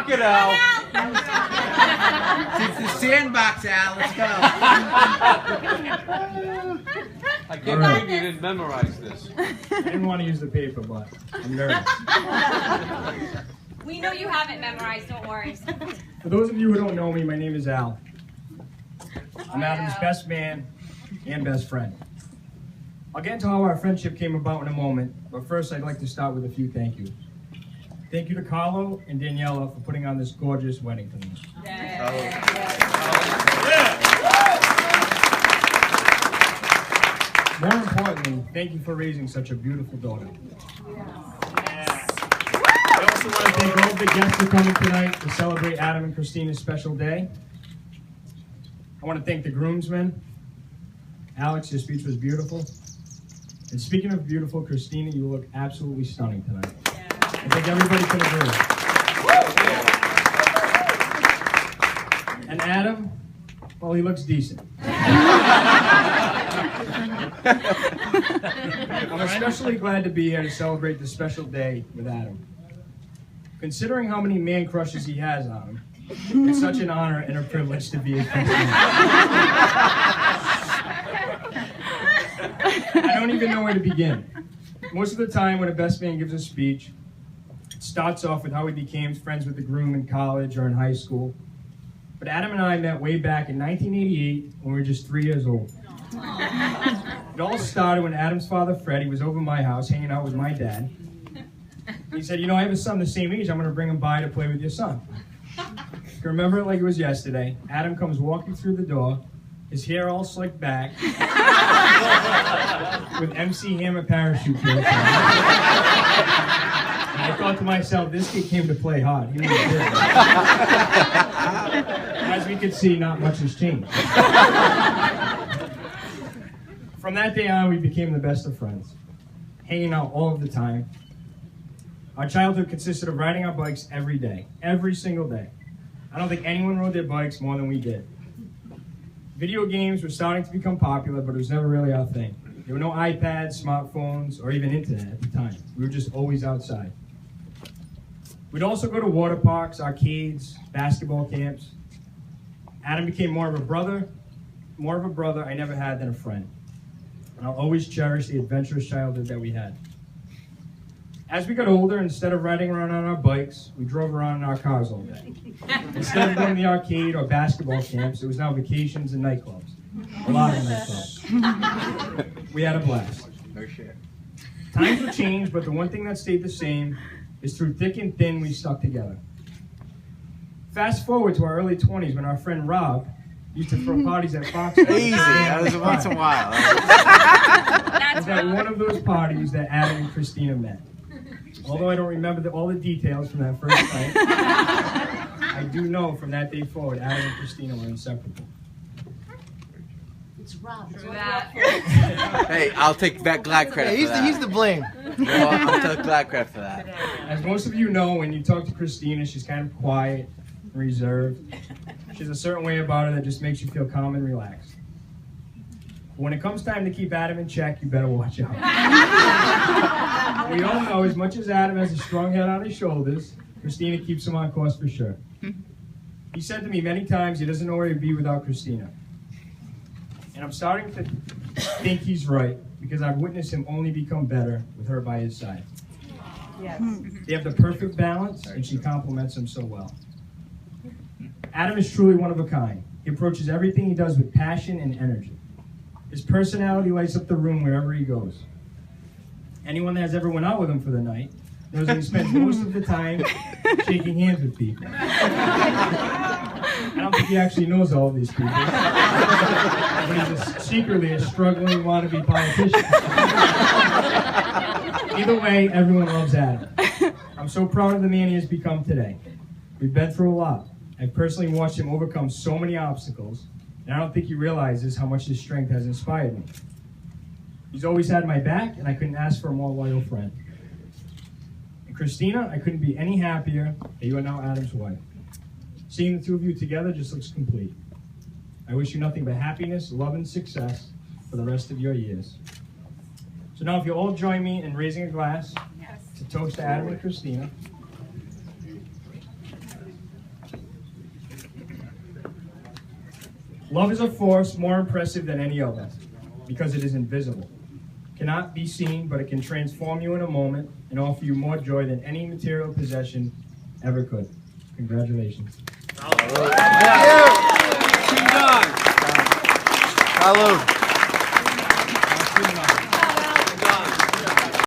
Rock it, Al. It's the sandbox, Al. Let's go. I can't believe you didn't memorize this. I didn't want to use the paper, but I'm nervous. We know you haven't memorized, don't worry. For those of you who don't know me, my name is Al. I'm Adam's best man and best friend. I'll get into how our friendship came about in a moment, but first I'd like to start with a few thank yous. Thank you to Carlo and Daniela for putting on this gorgeous wedding for me. More importantly, thank you for raising such a beautiful daughter. I also want to thank all of the guests for coming tonight to celebrate Adam and Christina's special day. I want to thank the groomsmen. Alex, your speech was beautiful. And speaking of beautiful, Christina, you look absolutely stunning tonight. I think everybody can agree. And Adam, well, he looks decent. I'm especially glad to be here to celebrate this special day with Adam. Considering how many man crushes he has on him, it's such an honor and a privilege to be his best man. I don't even know where to begin. Most of the time when a best man gives a speech, it starts off with how he became friends with the groom in college or in high school. But Adam and I met way back in 1988 when we were just 3 years old. It all started when Adam's father, Freddie, was over my house hanging out with my dad. He said, you know, I have a son the same age, I'm going to bring him by to play with your son. I can remember it like it was yesterday. Adam comes walking through the door, his hair all slicked back, with MC Hammer parachute shorts on. And I thought to myself, this kid came to play hard. He really did. As we could see, not much has changed. From that day on, we became the best of friends, hanging out all of the time. Our childhood consisted of riding our bikes every day, every single day. I don't think anyone rode their bikes more than we did. Video games were starting to become popular, but it was never really our thing. There were no iPads, smartphones, or even internet at the time. We were just always outside. We'd also go to water parks, arcades, basketball camps. Adam became more of a brother I never had than a friend. And I'll always cherish the adventurous childhood that we had. As we got older, instead of riding around on our bikes, we drove around in our cars all day. Instead of going to the arcade or basketball camps, it was now vacations and nightclubs. A lot of nightclubs. We had a blast. No shit. Times would change, but the one thing that stayed the same is through thick and thin, we stuck together. Fast forward to our early 20s when our friend Rob used to throw parties at Fox. Easy, that was once in a while. It was at one of those parties that Adam and Christina met. Although I don't remember all the details from that first night, I do know from that day forward, Adam and Christina were inseparable. It's Rob. Hey, I'll take that glad credit for that. He's the blame. Well, I'll take glad credit for that. As most of you know, when you talk to Christina, she's kind of quiet and reserved. She has a certain way about her that just makes you feel calm and relaxed. When it comes time to keep Adam in check, you better watch out. We all know as much as Adam has a strong head on his shoulders, Christina keeps him on course for sure. He said to me many times he doesn't know where he'd be without Christina. And I'm starting to think he's right, because I've witnessed him only become better with her by his side. Yes. They have the perfect balance, and she complements him so well. Adam is truly one of a kind. He approaches everything he does with passion and energy. His personality lights up the room wherever he goes. Anyone that has ever went out with him for the night knows that he spends most of the time shaking hands with people. I don't think he actually knows all of these people, but he's secretly a struggling wannabe politician. Either way, everyone loves Adam. I'm so proud of the man he has become today. We've been through a lot. I've personally watched him overcome so many obstacles, and I don't think he realizes how much his strength has inspired me. He's always had my back, and I couldn't ask for a more loyal friend. And Christina, I couldn't be any happier that you are now Adam's wife. Seeing the two of you together just looks complete. I wish you nothing but happiness, love, and success for the rest of your years. So now if you all join me in raising a glass to toast to Adam and Christina. Love is a force more impressive than any other because it is invisible. Cannot be seen, but it can transform you in a moment and offer you more joy than any material possession ever could. Congratulations. Too done. Salud.